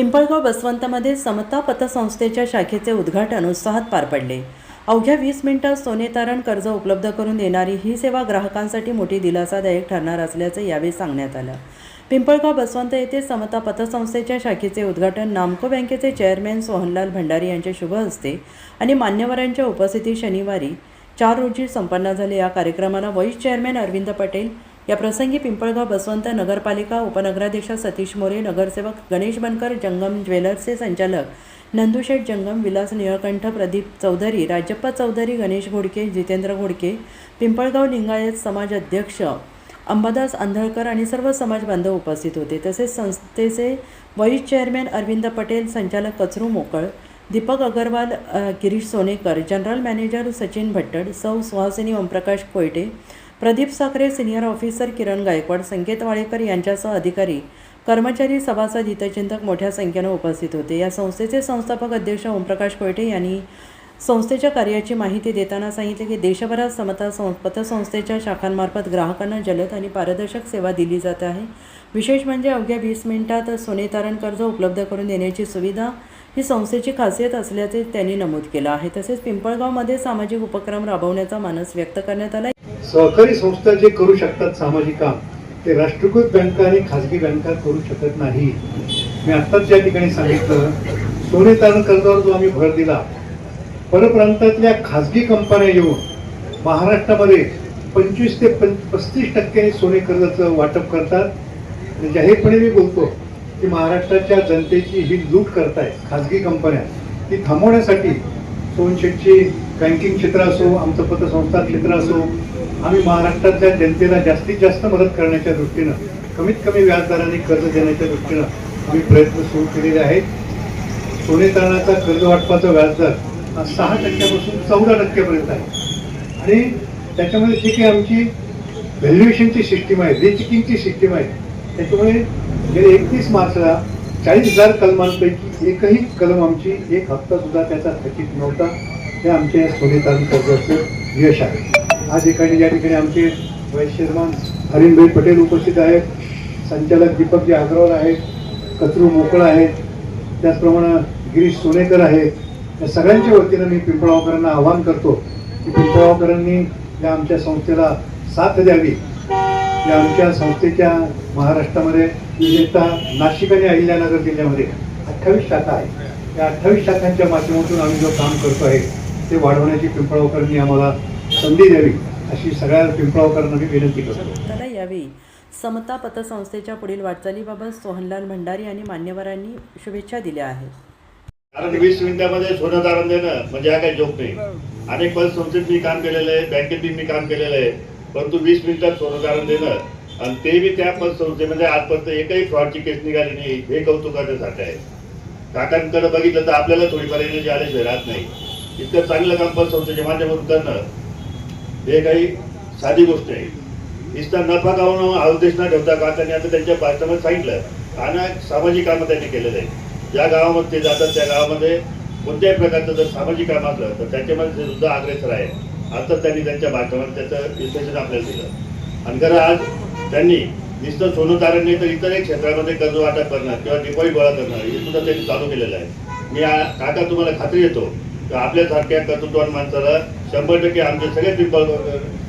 पिंपळगाव बसवंतमध्ये समता पतसंस्थेच्या शाखेचे उद्घाटन उत्साहात पार पडले. अवघ्या 20 मिनिटात सोने तारण कर्ज उपलब्ध करून देणारी ही सेवा ग्राहकांसाठी मोठी दिलासादायक ठरणार असल्याचं यावेळी सांगण्यात आलं. पिंपळगाव बसवंत येथे समता पतसंस्थेच्या शाखेचे उद्घाटन नामको बँकेचे चेअरमॅन सोहनलाल भंडारी यांच्या शुभ हस्ते आणि मान्यवरांच्या उपस्थितीत शनिवारी 4 रोजी संपन्न झाले. या कार्यक्रमाला व्हाईस चेअरमॅन अरविंद पटेल, या प्रसंगी पिंपळगाव बसवंत नगरपालिका उपनगराध्यक्ष सतीश मोरे, नगरसेवक गणेश बनकर, जंगम ज्वेलर्सचे संचालक नंदुशेठ जंगम, विलास निळकंठ, प्रदीप चौधरी, राजप्पा चौधरी, गणेश घोडके, जितेंद्र घोडके, पिंपळगाव लिंगायत समाज अध्यक्ष अंबादास आंधळकर आणि सर्व समाज बांधव उपस्थित होते. तसेच संस्थेचे व्हाईस चेअरमॅन अरविंद पटेल, संचालक कचरू मोकळ, दीपक अगरवाल, गिरीश सोनेकर, जनरल मॅनेजर सचिन भट्टड, सौ सुहासिनी ओमप्रकाश कोयटे, प्रदीप साखरे, सिनियर ऑफिसर किरण गायकवाड, संकेत वाळेकर यांच्यासह अधिकारी, कर्मचारी, सभासद, हितचिंतक मोठ्या संख्येनं उपस्थित होते. या संस्थेचे संस्थापक अध्यक्ष ओमप्रकाश कोयटे यांनी संस्थेच्या कार्याची माहिती देताना सांगितले की देशभरात समता पतसंस्थेच्या शाखांमार्फत ग्राहकांना जलद आणि पारदर्शक सेवा दिली जात आहे. विशेष म्हणजे अवघ्या 20 मिनिटात सोने तारण कर्ज उपलब्ध करून देण्याची सुविधा ही संस्थेची खासियत असल्याचे त्यांनी नमूद केलं आहे. तसेच पिंपळगावमध्ये सामाजिक उपक्रम राबवण्याचा मानस व्यक्त करण्यात आला. सहकारी संस्था जे करू शकतात सामाजिक काम, ते राष्ट्रीयकृत बँका आणि खाजगी बँका करू शकत नाही. मी आत्ताच या ठिकाणी सांगितलं, सोने तारण कर्जावर जो आम्ही भर दिला, परप्रांतातल्या खाजगी कंपन्या येऊन महाराष्ट्रामध्ये 25 ते 35% सोने कर्जाचं वाटप करतात. आणि जाहीरपणे मी बोलतो की महाराष्ट्राच्या जनतेची ही लूट करताय खाजगी कंपन्या, ती थांबवण्यासाठी सोनशेठची बँकिंग क्षेत्र असो, आमचं पतसंस्था क्षेत्र असो, आम्ही महाराष्ट्रातल्या जनतेला जास्तीत जास्त मदत करण्याच्या दृष्टीनं, कमीत कमी व्याजदराने कर्ज देण्याच्या दृष्टीनं आम्ही प्रयत्न सुरू केलेले आहेत. सोने तारणाचा कर्ज वाटपाचा व्याजदर 6% पासून 14% आहे. आणि त्याच्यामध्ये जी काही आमची व्हॅल्युएशनची सिस्टीम आहे, रिचेकिंगची सिस्टीम आहे, त्याच्यामुळे गेल्या 31 मार्चला 40,000 कलमांपैकी एकही कलम आमची एक हप्ता सुद्धा त्याचा थकीत नव्हता. हे आमच्या सोने तारण कर्जाचं यश आहे. आज या ठिकाणी आमचे व्हाईस चेअरमन हरीनभाई पटेल उपस्थित आहेत, संचालक दीपकजी अग्रवाल आहेत, कचरू मोकळ आहेत, त्याचप्रमाणे गिरीश सोनेकर आहेत. या सगळ्यांच्या वतीनं मी पिंपळगावकरांना आवाहन करतो की पिंपळगावकरांनी या आमच्या संस्थेला साथ द्यावी. या आमच्या संस्थेच्या महाराष्ट्रामध्ये विशेषतः नाशिक आणि अहिल्यानगर जिल्ह्यामध्ये 28 शाखा आहेत. या 28 शाखांच्या माध्यमातून आम्ही जो काम करतो आहे ते वाढवण्याची पिंपळगावकरांनी आम्हाला संधी द्यावी, अशी सगळ्या पिंपळगावकरांना मी विनंती करतो. त्याला यावेळी समता पतसंस्थेच्या पुढील वाटचालीबाबत सोहनलाल भंडारी आणि मान्यवरांनी शुभेच्छा दिल्या आहेत. कारण 20 मिनिटांमध्ये सोनं तारण देणं म्हणजे हा काही जोक नाही. अनेक पतसंस्थेत मी काम केलेलं आहे, बँकेत मी काम केलेलं आहे, परंतु 20 मिनिटात सोनं तारण देणं आणि ते बी त्या पतसंस्थेमध्ये आजपर्यंत एकही फ्रॉडची केस निघाली नाही, हे कौतुकासाठी आहे. काकांकडे बघितलं तर आपल्याला थोडीफार एनर्जी आल्याशिवाय राहत नाही. इतकं चांगलं काम पतसंस्थेच्या माध्यमातून करणं हे काही साधी गोष्ट आहे. नुसता नफा गावून उद्देश न ठेवता काकांनी आता त्यांच्या भाषणामध्ये सांगितलं अनेक सामाजिक कामं त्यांनी केलेलं आहे. ज्या गावामध्ये ते जातात त्या गावामध्ये कोणत्याही प्रकारचं जर सामाजिक काम असलं तर त्याच्यामध्ये सुद्धा अग्रेसर आहे. आता त्यांनी त्यांच्या भाषणामध्ये त्याचं विश्लेषण आपल्याला दिलं. आणि खरं आज त्यांनी नुसतं सोनं तारण नाही तर इतरही क्षेत्रामध्ये कर्ज वाटप करणं किंवा डिपॉझिट गोळा करणं हे सुद्धा त्यांनी चालू केलेलं आहे. मी काका तुम्हाला खात्री देतो की आपल्यासारख्या कर्तृत्ववान माणसाला 100% आमचे सगळे पिंपळ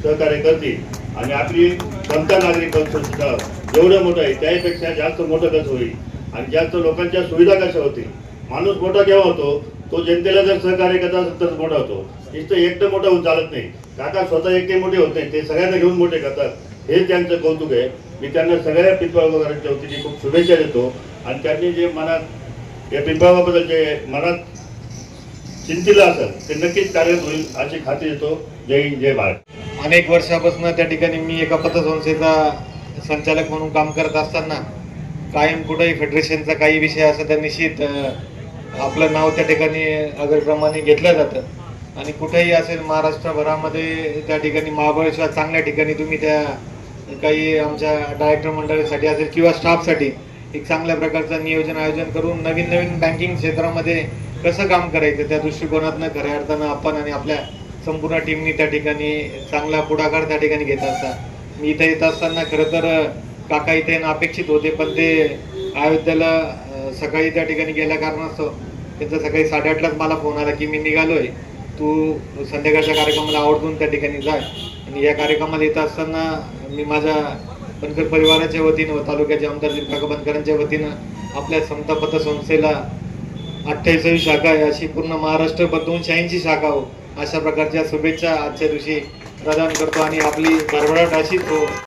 सहकार्य करतील आणि आपली समता नागरिक पतसंस्था जेवढं मोठं आहे त्यापेक्षा जास्त मोठं कसं होईल आणि जास्त लोकांच्या सुविधा कशा होतील. माणूस मोठा केव्हा होतो, तो जनतेला जर सहकार्य करत असेल तर मोठा होतो. नुसतं एकटं मोठं होऊन चालत नाही. काका स्वतः एकटे मोठे होत नाही, ते सगळ्यांना घेऊन मोठे करतात. हे त्यांचं कौतुक आहे. मी त्यांना सगळ्या पिंपळगावकरांच्या वतीने खूप शुभेच्छा देतो. आणि त्यांनी जे मनात या पिंपळगावबद्दल जे मनात चिंतिलं असेल ते नक्कीच कार्य होईल अशी खात्री देतो. जय हिंद, जय भारत. अनेक वर्षापासून त्या ठिकाणी मी एका पतसंस्थेचा संचालक म्हणून काम करत असताना कायम कुठेही फेडरेशनचा काही विषय असेल तर निश्चित आपलं नाव त्या ठिकाणी अग्रक्रमाने घेतलं जातं आणि कुठेही असेल महाराष्ट्रभरामध्ये त्या ठिकाणी महाबळेश्वर चांगल्या ठिकाणी तुम्ही त्या काही आमच्या डायरेक्टर मंडळीसाठी असेल किंवा स्टाफसाठी एक चांगल्या प्रकारचं नियोजन आयोजन करून नवीन नवीन बँकिंग क्षेत्रामध्ये कसं काम करायचं त्या दृष्टिकोनातनं खऱ्या अर्थानं आपण आणि आपल्या संपूर्ण टीमनी त्या ठिकाणी चांगला पुढाकार त्या ठिकाणी घेत असतात. मी इथे येत असताना खरं तर काका इथे अपेक्षित होते, पण ते अयोध्येला सकाळी त्या ठिकाणी गेल्या कारणास्तव त्यांचा सकाळी 8:30लाच मला फोन आला की मी निघालोय, तू संध्याकाळच्या कार्यक्रमाला आवर्जून त्या ठिकाणी जाय. आणि या कार्यक्रमाला येत असताना मी माझ्या बनकर परिवाराच्या वतीनं व तालुक्याचे आमदार दीपक बनकरांच्या वतीनं आपल्या समता पतसंस्थेला 28वी शाखा आहे अशी पूर्ण महाराष्ट्रभर 286 शाखा हो अशा प्रकारच्या शुभेच्छा आजच्या दिवशी प्रदान करतो आणि आपली भरभराट अशीच हो.